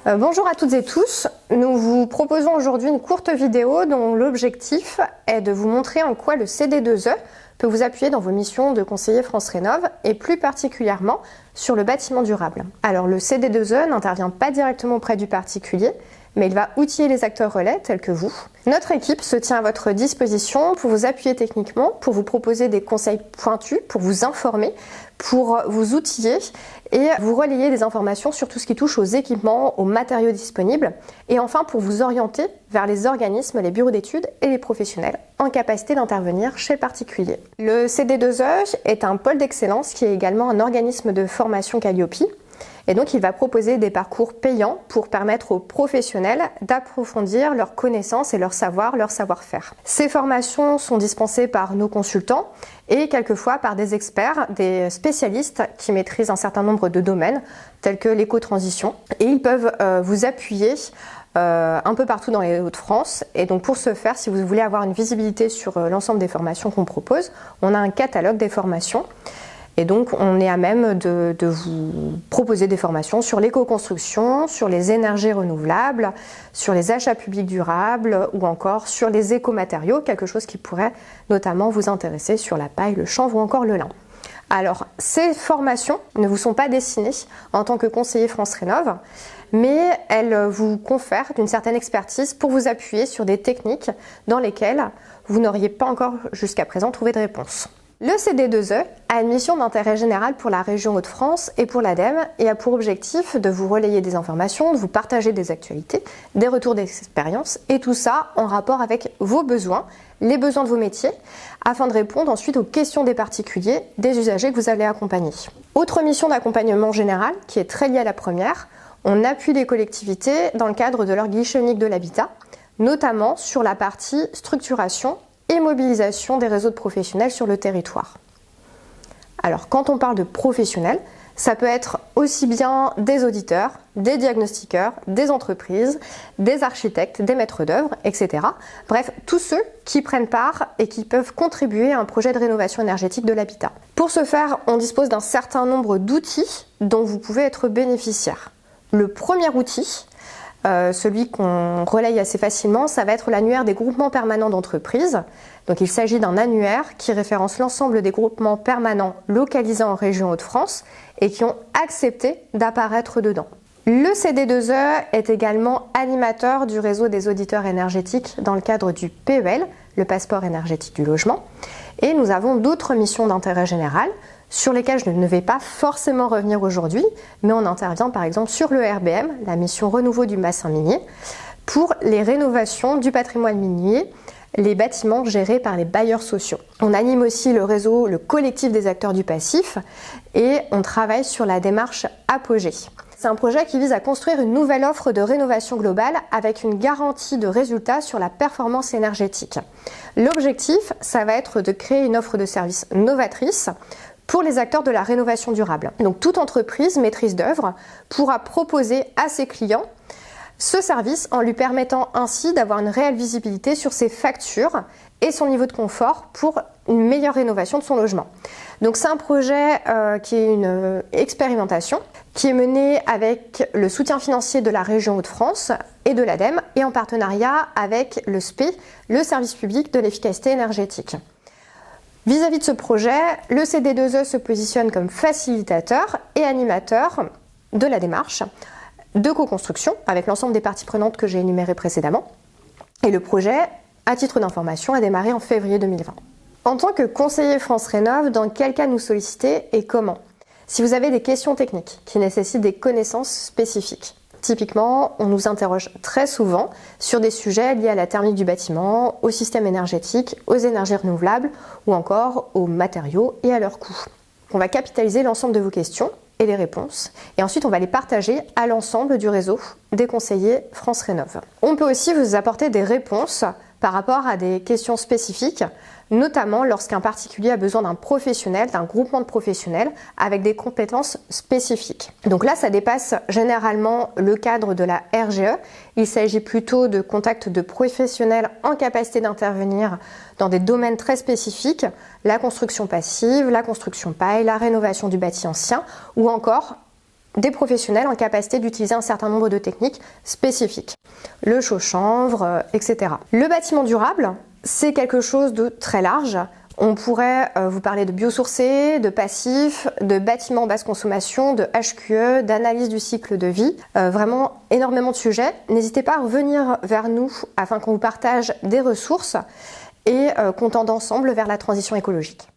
Bonjour à toutes et tous, nous vous proposons aujourd'hui une courte vidéo dont l'objectif est de vous montrer en quoi le CD2E peut vous appuyer dans vos missions de conseiller France Rénov et plus particulièrement sur le bâtiment durable. Alors le CD2E n'intervient pas directement auprès du particulier, mais il va outiller les acteurs relais tels que vous. Notre équipe se tient à votre disposition pour vous appuyer techniquement, pour vous proposer des conseils pointus, pour vous informer, pour vous outiller et vous relayer des informations sur tout ce qui touche aux équipements, aux matériaux disponibles et enfin pour vous orienter vers les organismes, les bureaux d'études et les professionnels en capacité d'intervenir chez le particulier. Le CD2E est un pôle d'excellence qui est également un organisme de formation Calliope. Et donc il va proposer des parcours payants pour permettre aux professionnels d'approfondir leurs connaissances et leur savoir-faire. Ces formations sont dispensées par nos consultants et quelquefois par des experts, des spécialistes qui maîtrisent un certain nombre de domaines tels que l'éco-transition. Et ils peuvent vous appuyer un peu partout dans les Hauts-de-France. Et donc pour ce faire, si vous voulez avoir une visibilité sur l'ensemble des formations qu'on propose, on a un catalogue des formations. Et donc, on est à même de vous proposer des formations sur l'éco-construction, sur les énergies renouvelables, sur les achats publics durables ou encore sur les écomatériaux, quelque chose qui pourrait notamment vous intéresser sur la paille, le chanvre ou encore le lin. Alors, ces formations ne vous sont pas destinées en tant que conseiller France Rénov, mais elles vous confèrent d'une certaine expertise pour vous appuyer sur des techniques dans lesquelles vous n'auriez pas encore jusqu'à présent trouvé de réponse. Le CD2E a une mission d'intérêt général pour la région Hauts-de-France et pour l'ADEME et a pour objectif de vous relayer des informations, de vous partager des actualités, des retours d'expérience et tout ça en rapport avec vos besoins, les besoins de vos métiers, afin de répondre ensuite aux questions des particuliers, des usagers que vous allez accompagner. Autre mission d'accompagnement général qui est très liée à la première, on appuie les collectivités dans le cadre de leur guichet unique de l'habitat, notamment sur la partie structuration et mobilisation des réseaux de professionnels sur le territoire. Alors quand on parle de professionnels, ça peut être aussi bien des auditeurs, des diagnostiqueurs, des entreprises, des architectes, des maîtres d'œuvre, etc. Bref, tous ceux qui prennent part et qui peuvent contribuer à un projet de rénovation énergétique de l'habitat. Pour ce faire, on dispose d'un certain nombre d'outils dont vous pouvez être bénéficiaire. Le premier outil, celui qu'on relaye assez facilement, ça va être l'annuaire des groupements permanents d'entreprises. Donc il s'agit d'un annuaire qui référence l'ensemble des groupements permanents localisés en région Hauts-de-France et qui ont accepté d'apparaître dedans. Le CD2E est également animateur du réseau des auditeurs énergétiques dans le cadre du PEL, le passeport énergétique du logement. Et nous avons d'autres missions d'intérêt général sur lesquelles je ne vais pas forcément revenir aujourd'hui, mais on intervient par exemple sur le RBM, la mission renouveau du bassin minier, pour les rénovations du patrimoine minier, les bâtiments gérés par les bailleurs sociaux. On anime aussi le réseau, le collectif des acteurs du passif et on travaille sur la démarche Apogée. C'est un projet qui vise à construire une nouvelle offre de rénovation globale avec une garantie de résultat sur la performance énergétique. L'objectif, ça va être de créer une offre de services novatrice pour les acteurs de la rénovation durable. Donc toute entreprise maîtrise d'œuvre pourra proposer à ses clients ce service en lui permettant ainsi d'avoir une réelle visibilité sur ses factures et son niveau de confort pour une meilleure rénovation de son logement. Donc c'est un projet qui est une expérimentation qui est menée avec le soutien financier de la région Hauts-de-France et de l'ADEME et en partenariat avec le SPE, le service public de l'efficacité énergétique. Vis-à-vis de ce projet, le CD2E se positionne comme facilitateur et animateur de la démarche de co-construction avec l'ensemble des parties prenantes que j'ai énumérées précédemment. Et le projet, à titre d'information, a démarré en février 2020. En tant que conseiller France Rénov, dans quel cas nous solliciter et comment? Si vous avez des questions techniques qui nécessitent des connaissances spécifiques. Typiquement, on nous interroge très souvent sur des sujets liés à la thermique du bâtiment, au système énergétique, aux énergies renouvelables ou encore aux matériaux et à leurs coûts. On va capitaliser l'ensemble de vos questions et les réponses et ensuite on va les partager à l'ensemble du réseau des conseillers France Rénov. On peut aussi vous apporter des réponses par rapport à des questions spécifiques, notamment lorsqu'un particulier a besoin d'un professionnel, d'un groupement de professionnels avec des compétences spécifiques. Donc là, ça dépasse généralement le cadre de la RGE. Il s'agit plutôt de contacts de professionnels en capacité d'intervenir dans des domaines très spécifiques, la construction passive, la construction paille, la rénovation du bâti ancien ou encore des professionnels en capacité d'utiliser un certain nombre de techniques spécifiques. Le chaud-chanvre, etc. Le bâtiment durable, c'est quelque chose de très large. On pourrait vous parler de biosourcés, de passifs, de bâtiments basse consommation, de HQE, d'analyse du cycle de vie. Vraiment énormément de sujets. N'hésitez pas à revenir vers nous afin qu'on vous partage des ressources et qu'on tende ensemble vers la transition écologique.